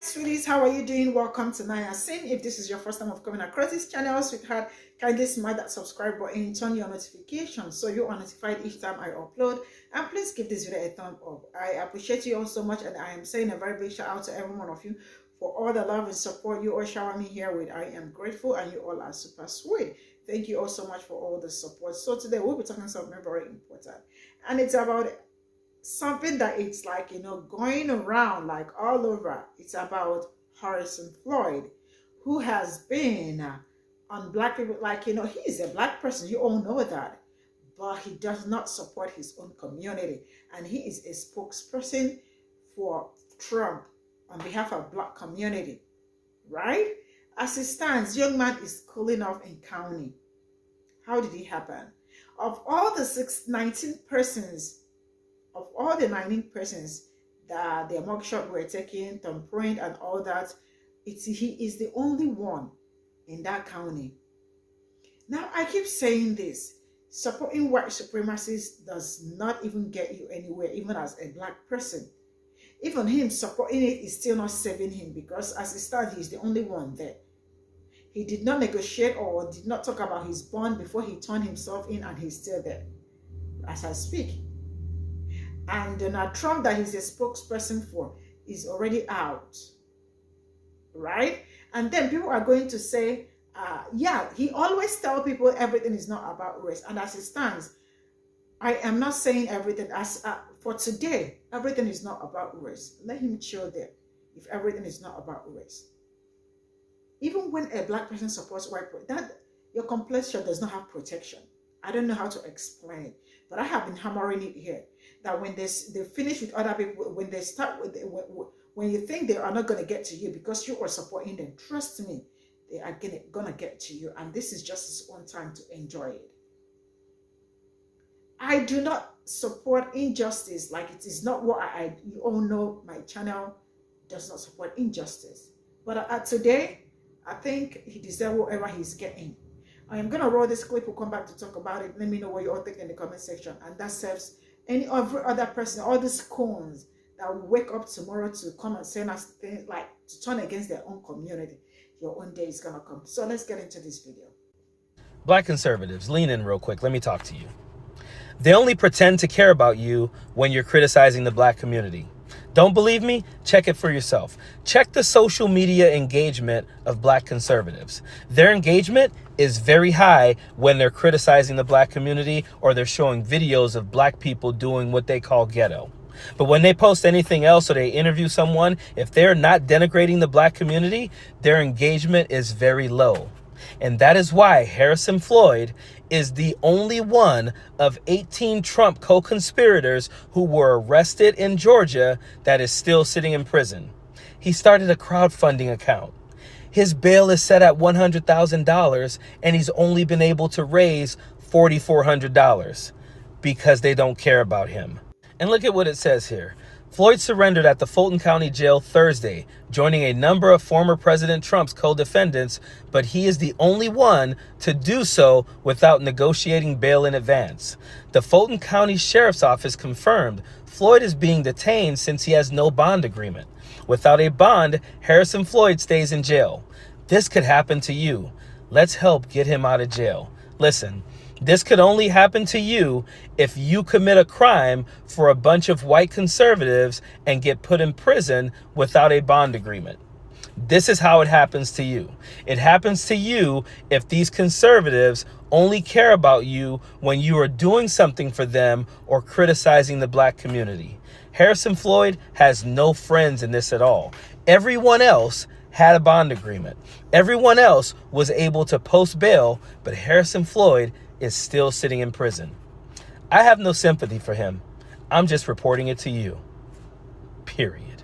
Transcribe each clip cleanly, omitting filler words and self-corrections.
Sweeties, how are you doing? Welcome to Naya Sin. If this is your first time of coming across this channel, sweetheart, kindly smash that subscribe button and turn your notifications so you are notified each time I upload. And please give this video a thumb up. I appreciate you all so much, and I am saying a very big shout out to every one of you for all the love and support you all shower me here with. I am grateful, and you all are super sweet. Thank you all so much for all the support. So today we'll be talking something very important, and it's about something that it's like, going around like all over. It's about Harrison Floyd, who has been on black people, like, he is a black person, you all know that, but he does not support his own community, and he is a spokesperson for Trump on behalf of black community, right? As it stands, young man is cooling off in county. How did it happen? Of all the 19 persons that their mugshot were taken, thumbprint and all that, he is the only one in that county. Now, I keep saying this, supporting white supremacists does not even get you anywhere, even as a black person. Even him supporting it is still not saving him, because as it stands, he's the only one there. He did not negotiate or did not talk about his bond before he turned himself in, and he's still there as I speak. And Donald Trump, that he's a spokesperson for, is already out, right? And then people are going to say, yeah, he always tells people everything is not about race. And as it stands, I am not saying everything. For today, everything is not about race. Let him chill there if everything is not about race. Even when a black person supports white people, that your complexion does not have protection. I don't know how to explain, but I have been hammering it here, that when they finish with other people, when they start with, when you think they are not going to get to you because you are supporting them, trust me, they are going to get to you. And this is just his own time to enjoy it. I do not support injustice. Like, it is not what you all know, my channel does not support injustice. But today, I think he deserves whatever he's getting. I am going to roll this clip. We'll come back to talk about it. Let me know what you all think in the comment section. And that serves every other person, all these coons that will wake up tomorrow to come and say us things like to turn against their own community. Your own day is going to come. So let's get into this video. Black conservatives, lean in real quick. Let me talk to you. They only pretend to care about you when you're criticizing the black community. Don't believe me? Check it for yourself. Check the social media engagement of black conservatives. Their engagement is very high when they're criticizing the black community or they're showing videos of black people doing what they call ghetto. But when they post anything else or they interview someone, if they're not denigrating the black community, their engagement is very low. And that is why Harrison Floyd is the only one of 18 Trump co-conspirators who were arrested in Georgia that is still sitting in prison. He started a crowdfunding account. His bail is set at $100,000 and he's only been able to raise $4,400 because they don't care about him. And look at what it says here. Floyd surrendered at the Fulton County Jail Thursday, joining a number of former President Trump's co-defendants, but he is the only one to do so without negotiating bail in advance. The Fulton County Sheriff's Office confirmed Floyd is being detained since he has no bond agreement. Without a bond, Harrison Floyd stays in jail. This could happen to you. Let's help get him out of jail. Listen. This could only happen to you if you commit a crime for a bunch of white conservatives and get put in prison without a bond agreement. This is how it happens to you. It happens to you if these conservatives only care about you when you are doing something for them or criticizing the black community. Harrison Floyd has no friends in this at all. Everyone else had a bond agreement. Everyone else was able to post bail, but Harrison Floyd is still sitting in prison. I have no sympathy for him. I'm just reporting it to you. Period.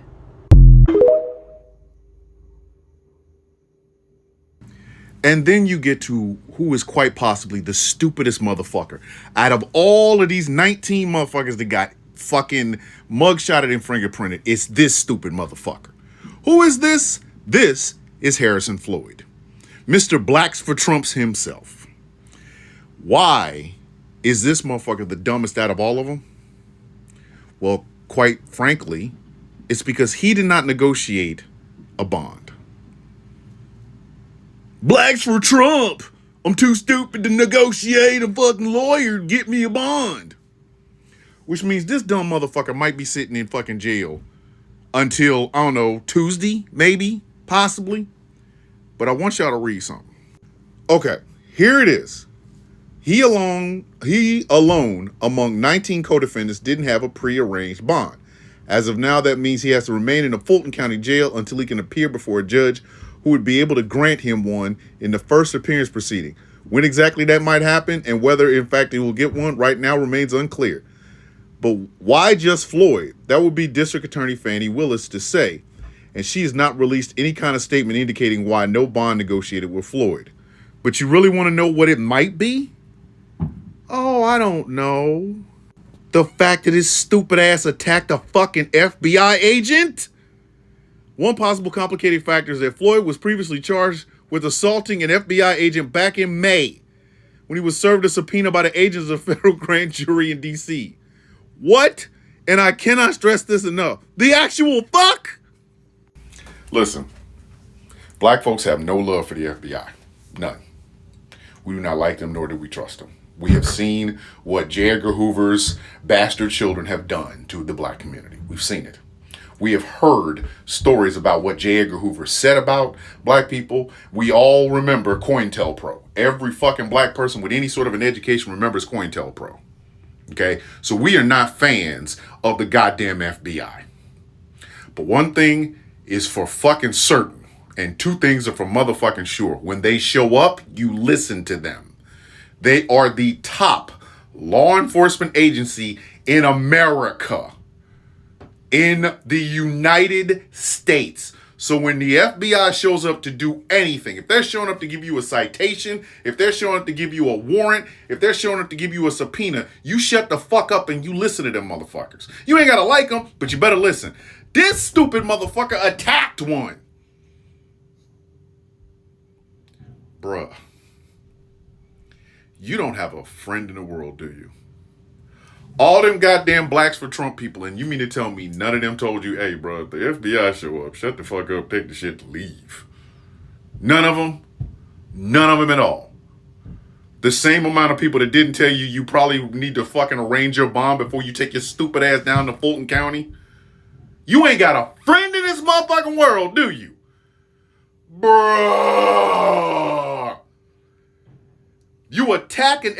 And then you get to who is quite possibly the stupidest motherfucker. Out of all of these 19 motherfuckers that got fucking mugshotted and fingerprinted, it's this stupid motherfucker. Who is this? This is Harrison Floyd. Mr. Blacks for Trumps himself. Why is this motherfucker the dumbest out of all of them? Well, quite frankly, it's because he did not negotiate a bond. Blacks for Trump. I'm too stupid to negotiate a fucking lawyer to get me a bond. Which means this dumb motherfucker might be sitting in fucking jail until, I don't know, Tuesday, maybe, possibly. But I want y'all to read something. Okay, here it is. He alone among 19 co-defendants didn't have a prearranged bond. As of now, that means he has to remain in a Fulton County jail until he can appear before a judge who would be able to grant him one in the first appearance proceeding. When exactly that might happen and whether in fact he will get one right now remains unclear. But why just Floyd? That would be District Attorney Fani Willis to say, and she has not released any kind of statement indicating why no bond negotiated with Floyd. But you really want to know what it might be? Oh, I don't know. The fact that his stupid ass attacked a fucking FBI agent? One possible complicating factor is that Floyd was previously charged with assaulting an FBI agent back in May when he was served a subpoena by the agents of a federal grand jury in D.C. What? And I cannot stress this enough. The actual fuck? Listen, black folks have no love for the FBI. None. We do not like them, nor do we trust them. We have seen what J. Edgar Hoover's bastard children have done to the black community. We've seen it. We have heard stories about what J. Edgar Hoover said about black people. We all remember COINTELPRO. Every fucking black person with any sort of an education remembers COINTELPRO. Okay? So we are not fans of the goddamn FBI. But one thing is for fucking certain, and two things are for motherfucking sure. When they show up, you listen to them. They are the top law enforcement agency in America. In the United States. So when the FBI shows up to do anything, if they're showing up to give you a citation, if they're showing up to give you a warrant, if they're showing up to give you a subpoena, you shut the fuck up and you listen to them motherfuckers. You ain't gotta like them, but you better listen. This stupid motherfucker attacked one. Bruh. You don't have a friend in the world, do you? All them goddamn blacks for Trump people, and you mean to tell me none of them told you, hey, bro, if the FBI show up, shut the fuck up, take the shit, leave. None of them? None of them at all. The same amount of people that didn't tell you you probably need to fucking arrange your bond before you take your stupid ass down to Fulton County. You ain't got a friend in this motherfucking world, do you? Bruh. You attack an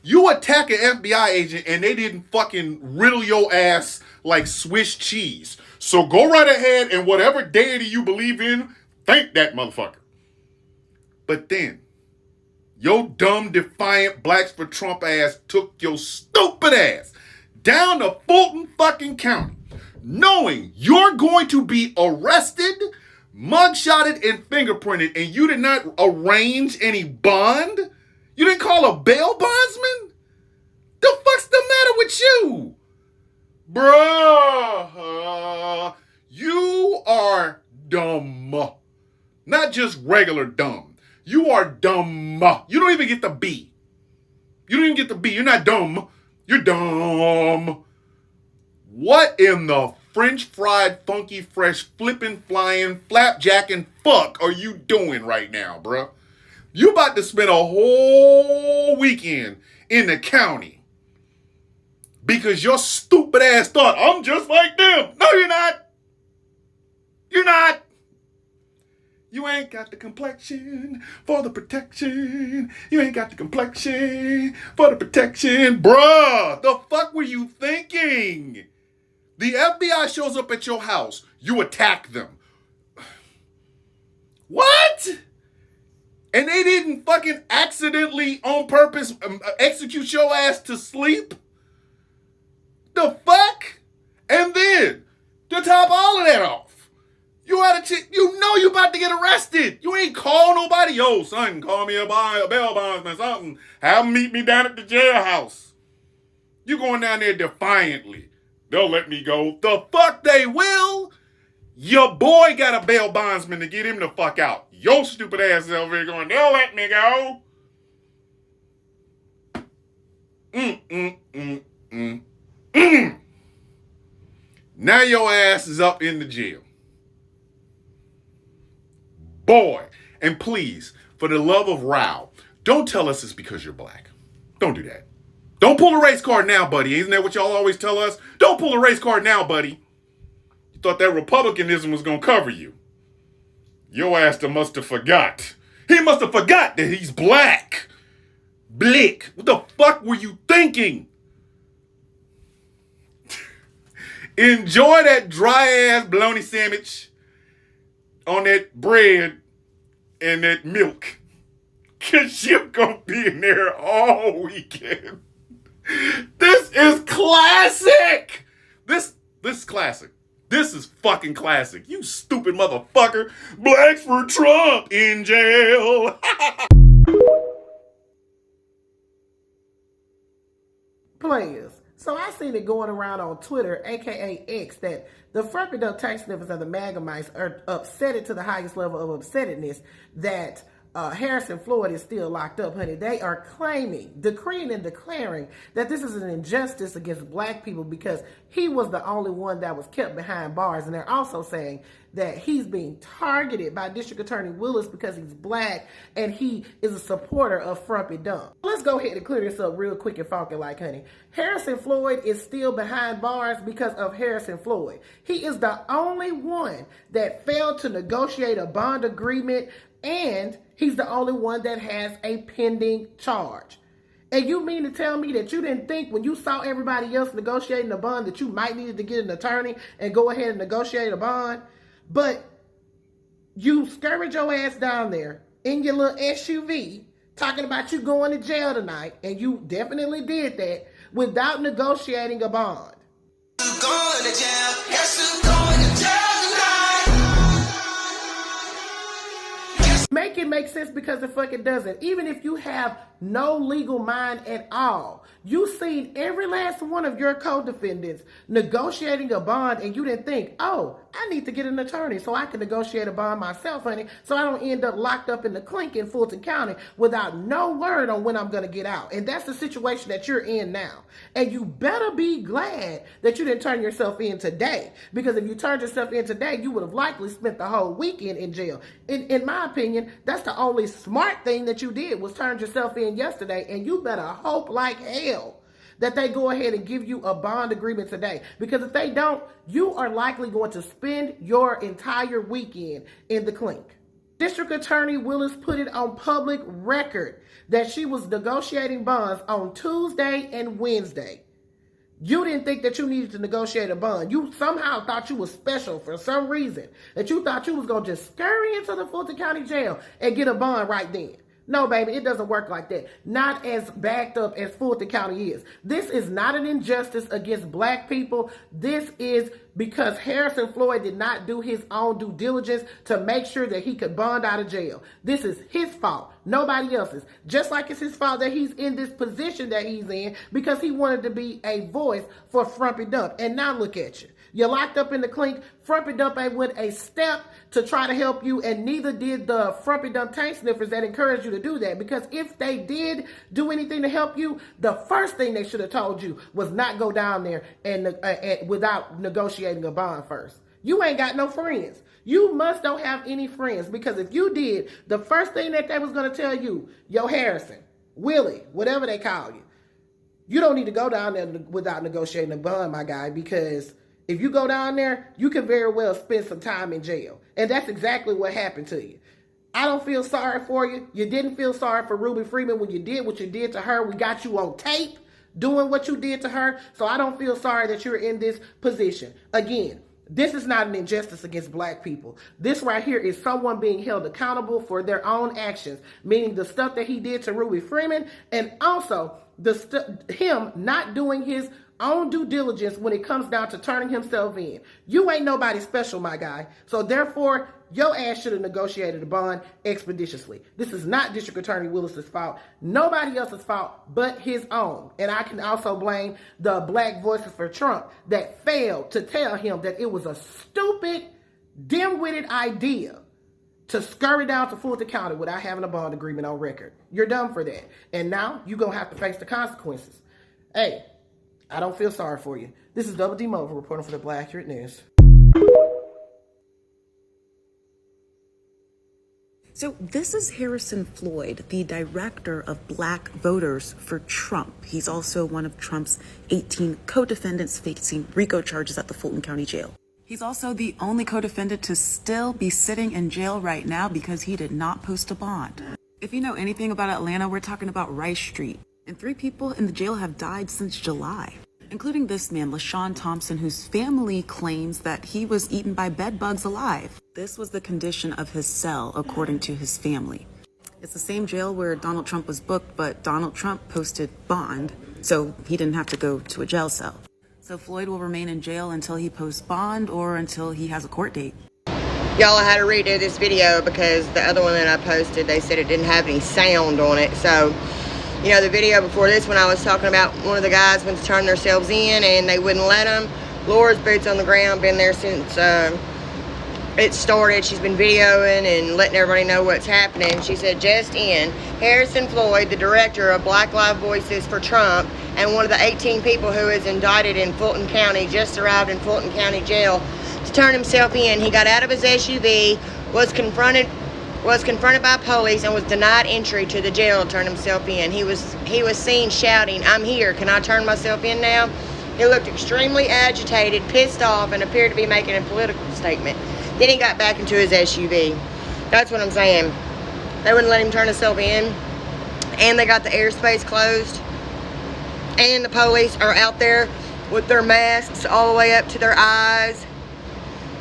FBI agent and they didn't fucking riddle your ass like Swiss cheese. So go right ahead and whatever deity you believe in, thank that motherfucker. But then, your dumb, defiant blacks for Trump ass took your stupid ass down to Fulton fucking County, knowing you're going to be arrested, mugshotted, and fingerprinted, and you did not arrange any bond? You didn't call a bail bondsman? The fuck's the matter with you? Bruh, you are dumb. Not just regular dumb. You are dumb. You don't even get the B. You don't even get the B. You're not dumb. You're dumb. What in the French fried, funky, fresh, flippin', flying, flapjacking fuck are you doing right now, bruh? You about to spend a whole weekend in the county because your stupid ass thought, I'm just like them. No, you're not. You're not. You ain't got the complexion for the protection. You ain't got the complexion for the protection. Bruh, the fuck were you thinking? The FBI shows up at your house. You attack them. What? And they didn't fucking accidentally, on purpose, execute your ass to sleep? The fuck? And then, to top all of that off, you know you about to get arrested. You ain't call nobody. Yo, son, call me a bail bondsman, something. Have them meet me down at the jailhouse. You going down there defiantly. They'll let me go. The fuck they will? Your boy got a bail bondsman to get him the fuck out. Your stupid ass is over here going, they'll let me go. Now your ass is up in the jail. boy. And please, for the love of Rao, don't tell us it's because you're black. Don't do that. Don't pull a race card now, buddy. Isn't that what y'all always tell us? Don't pull a race card now, buddy. You thought that Republicanism was going to cover you. Your ass must have forgot. He must have forgot that he's black. Blick. What the fuck were you thinking? Enjoy that dry ass bologna sandwich on that bread and that milk. Cause you're gonna be in there all weekend. This is classic. This is classic. This is fucking classic. You stupid motherfucker. Blacks for Trump in jail. Players. So I seen it going around on Twitter, aka X, that the Frumpy Dump tank sniffers of the Magamites are upset to the highest level of upsettedness that Harrison Floyd is still locked up, honey. They are claiming, decreeing and declaring that this is an injustice against black people because he was the only one that was kept behind bars. And they're also saying that he's being targeted by District Attorney Willis because he's black and he is a supporter of Frumpy Dump. Let's go ahead and clear this up real quick and funky like, honey. Harrison Floyd is still behind bars because of Harrison Floyd. He is the only one that failed to negotiate a bond agreement, and he's the only one that has a pending charge. And you mean to tell me that you didn't think when you saw everybody else negotiating a bond that you might need to get an attorney and go ahead and negotiate a bond? But you scurried your ass down there in your little SUV talking about you going to jail tonight, and you definitely did that without negotiating a bond. You going to jail? Yes, you going to jail tonight. Make it make sense because the fuck it doesn't. Even if you have no legal mind at all, you seen every last one of your co-defendants negotiating a bond, and you didn't think, oh, I need to get an attorney so I can negotiate a bond myself, honey, so I don't end up locked up in the clink in Fulton County without no word on when I'm going to get out. And that's the situation that you're in now. And you better be glad that you didn't turn yourself in today, because if you turned yourself in today, you would have likely spent the whole weekend in jail. In my opinion, that's the only smart thing that you did, was turn yourself in yesterday, and you better hope like hell that they go ahead and give you a bond agreement today. Because if they don't, you are likely going to spend your entire weekend in the clink. District Attorney Willis put it on public record that she was negotiating bonds on Tuesday and Wednesday. You didn't think that you needed to negotiate a bond. You somehow thought you was special for some reason, that you thought you was going to just scurry into the Fulton County Jail and get a bond right then. No, baby, it doesn't work like that. Not as backed up as Fulton County is. This is not an injustice against black people. This is because Harrison Floyd did not do his own due diligence to make sure that he could bond out of jail. This is his fault, nobody else's. Just like it's his fault that he's in this position that he's in because he wanted to be a voice for Frumpy Dump. And now look at you. You're locked up in the clink. Frumpy Dump ain't went a step to try to help you, and neither did the Frumpy Dump tank sniffers that encouraged you to do that. Because if they did do anything to help you, the first thing they should have told you was not go down there and without negotiating a bond first. You ain't got no friends. You must don't have any friends, because if you did, the first thing that they was going to tell you, yo, Harrison, Willie, whatever they call you, you don't need to go down there without negotiating a bond, my guy, because if you go down there, you can very well spend some time in jail. And that's exactly what happened to you. I don't feel sorry for you. You didn't feel sorry for Ruby Freeman when you did what you did to her. We got you on tape doing what you did to her. So I don't feel sorry that you're in this position. Again, this is not an injustice against black people. This right here is someone being held accountable for their own actions, meaning the stuff that he did to Ruby Freeman, and also him not doing his own due diligence when it comes down to turning himself in. You ain't nobody special, my guy. So therefore, your ass should have negotiated a bond expeditiously. This is not District Attorney Willis's fault. Nobody else's fault but his own. And I can also blame the Black Voices for Trump that failed to tell him that it was a stupid, dim-witted idea to scurry down to Fulton County without having a bond agreement on record. You're dumb for that. And now you're going to have to face the consequences. Hey, I don't feel sorry for you. This is Double D Mobile reporting for the Black Accurate News. So this is Harrison Floyd, the director of Black Voters for Trump. He's also one of Trump's 18 co-defendants facing RICO charges at the Fulton County Jail. He's also the only co-defendant to still be sitting in jail right now because he did not post a bond. If you know anything about Atlanta, we're talking about Rice Street. And 3 people in the jail have died since July, including this man, LaShawn Thompson, whose family claims that he was eaten by bed bugs alive. This was the condition of his cell, according to his family. It's the same jail where Donald Trump was booked, but Donald Trump posted bond, so he didn't have to go to a jail cell. So Floyd will remain in jail until he posts bond or until he has a court date. Y'all, I had to redo this video because the other one that I posted, they said it didn't have any sound on it. So, you know, the video before this one, I was talking about one of the guys went to turn themselves in and they wouldn't let them. Laura's boots on the ground, been there since it started. She's been videoing and letting everybody know what's happening. She said, just in, Harrison Floyd, the director of Black Lives Voices for Trump, and one of the 18 people who is indicted in Fulton County, just arrived in Fulton County Jail to turn himself in. He got out of his SUV, was confronted by police, and was denied entry to the jail to turn himself in. He was seen shouting, "I'm here, can I turn myself in now?" He looked extremely agitated, pissed off, and appeared to be making a political statement. Then he got back into his SUV. That's what I'm saying. They wouldn't let him turn himself in, and they got the airspace closed, and the police are out there with their masks all the way up to their eyes,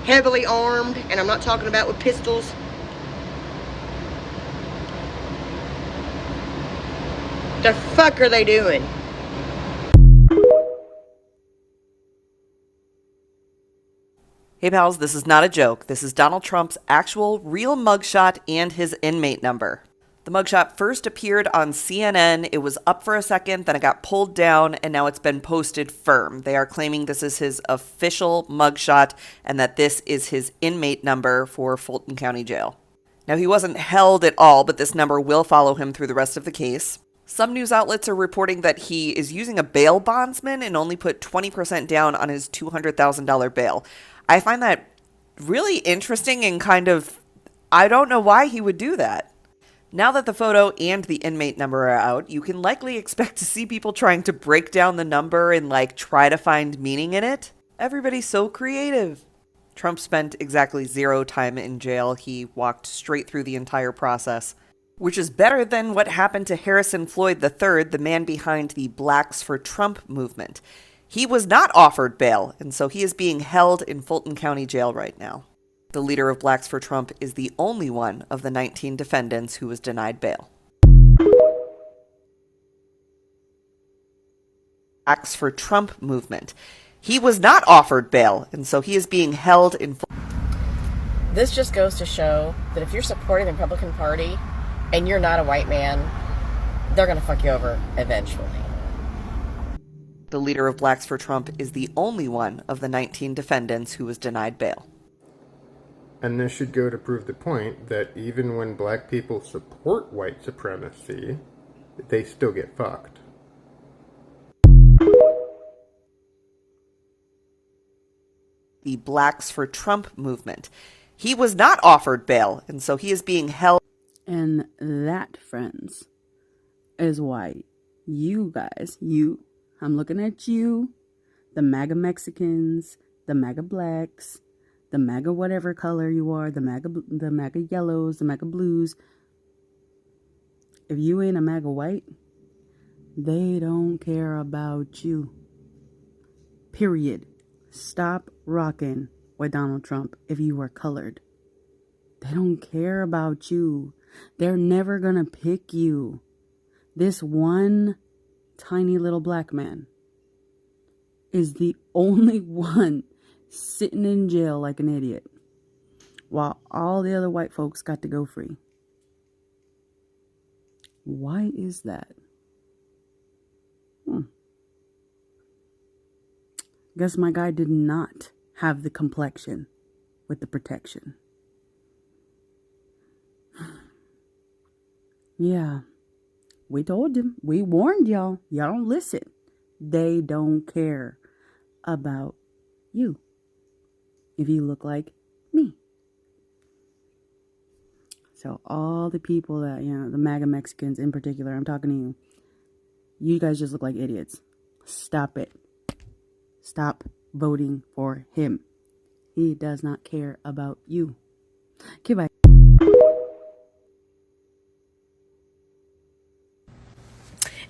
heavily armed, and I'm not talking about with pistols. The fuck are they doing? Hey pals, this is not a joke. This is Donald Trump's actual real mugshot and his inmate number. The mugshot first appeared on CNN. It was up for a second, then it got pulled down, and now it's been posted firm. They are claiming this is his official mugshot and that this is his inmate number for Fulton County Jail. Now, he wasn't held at all, but this number will follow him through the rest of the case. Some news outlets are reporting that he is using a bail bondsman and only put 20% down on his $200,000 bail. I find that really interesting and kind of, I don't know why he would do that. Now that the photo and the inmate number are out, you can likely expect to see people trying to break down the number and try to find meaning in it. Everybody's so creative. Trump spent exactly 0 time in jail. He walked straight through the entire process, which is better than what happened to Harrison Floyd III, the man behind the Blacks for Trump movement. He was not offered bail, and so he is being held in Fulton County Jail right now. The leader of Blacks for Trump is the only one of the 19 defendants who was denied bail. Blacks for Trump movement. He was not offered bail, and so he is being held in This just goes to show that if you're supporting the Republican Party and you're not a white man, they're going to fuck you over eventually. The leader of Blacks for Trump is the only one of the 19 defendants who was denied bail. And this should go to prove the point that even when black people support white supremacy, they still get fucked. The Blacks for Trump movement. He was not offered bail, and so he is being held. And that, friends, is why you guys, I'm looking at you, the MAGA Mexicans, the MAGA blacks, the MAGA whatever color you are, the MAGA yellows, the MAGA blues. If you ain't a MAGA white, they don't care about you. Period. Stop rocking with Donald Trump if you are colored. They don't care about you. They're never gonna pick you. This one tiny little black man is the only one sitting in jail like an idiot, while all the other white folks got to go free. Why is that? Guess my guy did not have the complexion with the protection. Yeah, we told him. We warned y'all. Y'all don't listen. They don't care about you if you look like me. So all the people that, the MAGA Mexicans in particular, I'm talking to you. You guys just look like idiots. Stop it. Stop voting for him. He does not care about you. Okay, bye.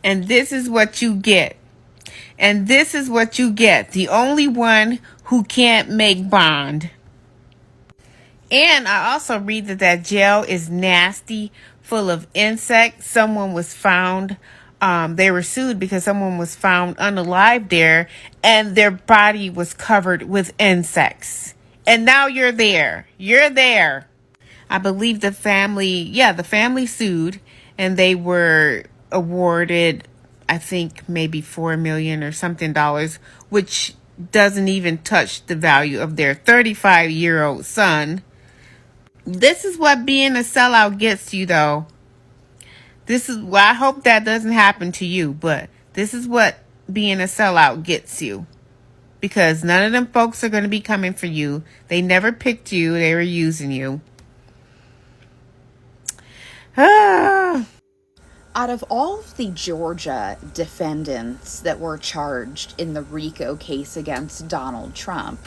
And this is what you get. And this is what you get. The only one who can't make bond. And I also read that jail is nasty, full of insects. Someone was found, they were sued because someone was found unalive there and their body was covered with insects. And now you're there. You're there. I believe the family sued and they were awarded, I think maybe $4 million or something dollars, which doesn't even touch the value of their 35-year-old son. This is what being a sellout gets you, though. I hope that doesn't happen to you, but this is what being a sellout gets you. Because none of them folks are going to be coming for you. They never picked you. They were using you. Out of all of the Georgia defendants that were charged in the RICO case against Donald Trump,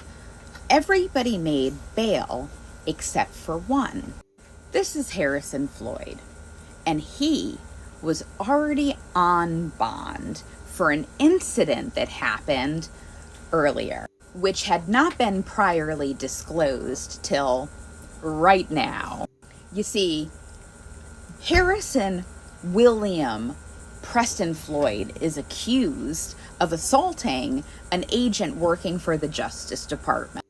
everybody made bail except for one. This is Harrison Floyd, and he was already on bond for an incident that happened earlier, which had not been priorly disclosed till right now. You see, Harrison William Preston Floyd is accused of assaulting an agent working for the Justice Department.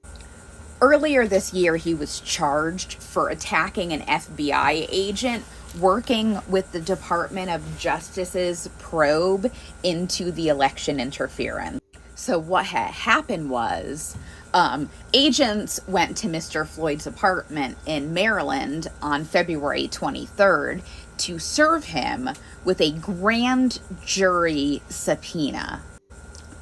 Earlier this year, he was charged for attacking an FBI agent working with the Department of Justice's probe into the election interference. So what had happened was agents went to Mr. Floyd's apartment in Maryland on February 23rd to serve him with a grand jury subpoena.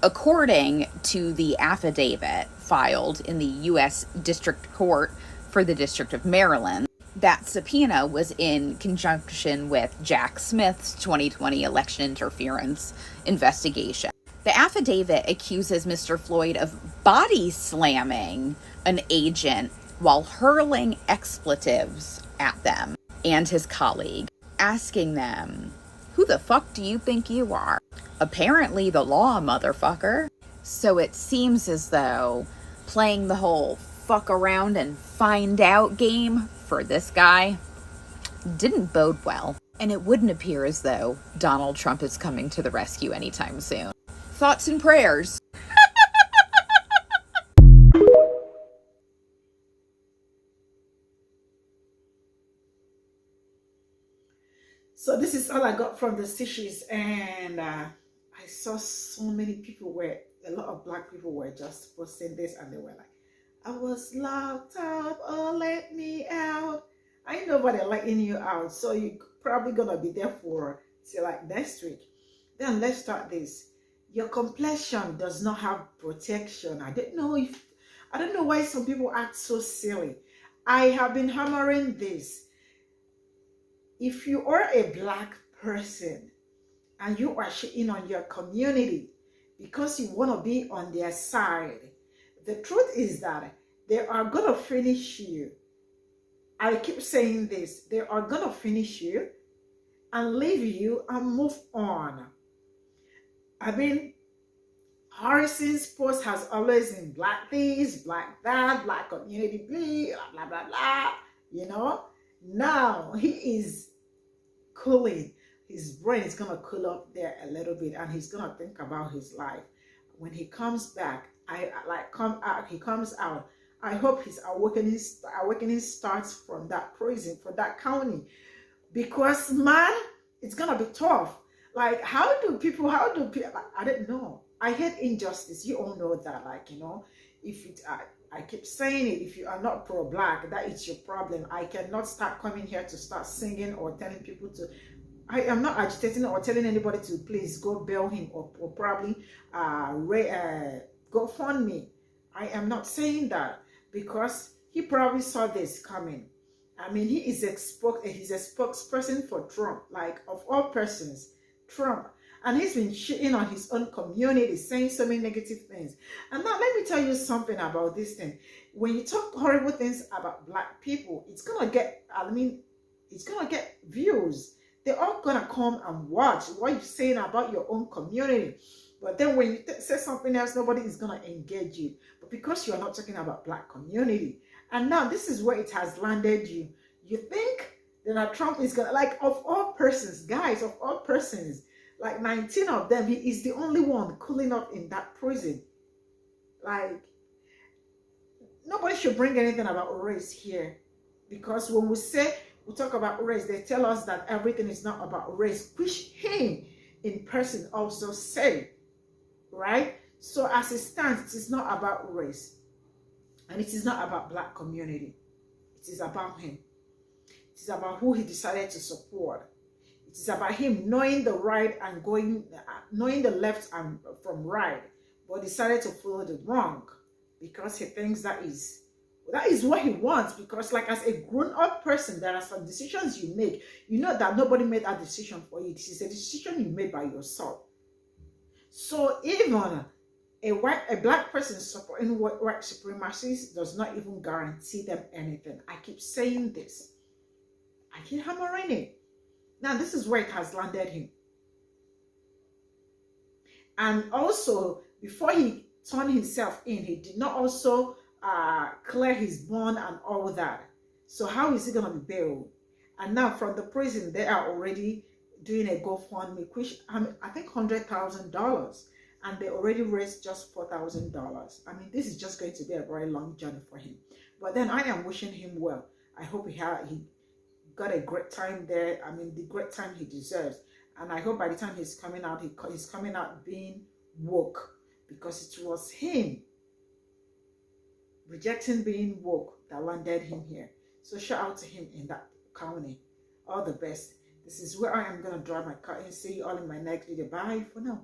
According to the affidavit filed in the U.S. District Court for the District of Maryland, that subpoena was in conjunction with Jack Smith's 2020 election interference investigation. The affidavit accuses Mr. Floyd of body slamming an agent while hurling expletives at them and his colleague, asking them, "Who the fuck do you think you are?" Apparently the law, motherfucker. So it seems as though playing the whole fuck around and find out game for this guy didn't bode well. And it wouldn't appear as though Donald Trump is coming to the rescue anytime soon. Thoughts and prayers. So this is all I got from the stitches, and I saw so many people a lot of black people were just posting this, and they were like, "I was locked up, oh let me out." Ain't nobody letting you out, so you're probably gonna be there for till like next week. Then let's start this. Your complexion does not have protection. I don't know why some people act so silly. I have been hammering this. If you are a black person and you are shitting on your community because you want to be on their side, the truth is that they are going to finish you. I keep saying this. They are going to finish you and leave you and move on. I mean, Harrison's post has always been black this, black that, black community, blah, blah, blah, blah, Now he is cooling. His brain is going to cool up there a little bit, and he's going to think about his life. When he comes back, he comes out. I hope his awakening starts from that prison, from that county. Because, man, it's going to be tough. Like, how do people, I don't know. I hate injustice. You all know that, I keep saying it, if you are not pro-black, that is your problem. I cannot start coming here to start singing or telling people to, I am not agitating or telling anybody to please go bail him or probably go fund me. I am not saying that because he probably saw this coming I mean, he's a spokesperson for Trump, like of all persons, Trump. And he's been shitting on his own community, saying so many negative things. And now let me tell you something about this thing. When you talk horrible things about black people, it's gonna get, it's gonna get views. They're all gonna come and watch what you're saying about your own community. But then when you say something else, nobody is gonna engage you. But because you're not talking about black community, and now this is where it has landed you. You think that Trump is gonna, like, of all persons, guys, of all persons, like 19 of them, he is the only one cooling up in that prison. Like, nobody should bring anything about race here. Because when we talk about race, they tell us that everything is not about race, which him in person also say, right? So as it stands, it is not about race. And it is not about black community. It is about him. It is about who he decided to support. It is about him knowing the right and knowing the left and from right, but decided to follow the wrong because he thinks that is what he wants. Because, like, as a grown-up person, there are some decisions you make. You know that nobody made that decision for you. This is a decision you made by yourself. So even a black person supporting white supremacists does not even guarantee them anything. I keep saying this. I keep hammering it. Now, this is where it has landed him. And also, before he turned himself in, he did not also clear his bond and all that. So how is he going to be bailed? And now from the prison, they are already doing a GoFundMe, which I think $100,000. And they already raised just $4,000. I mean, this is just going to be a very long journey for him. But then I am wishing him well. I hope he got a great time there. I mean, the great time he deserves. And I hope by the time he's coming out, he's coming out being woke, because it was him rejecting being woke that landed him here. So shout out to him in that county. All the best. This is where I am going to draw my curtain. See you all in my next video. Bye for now.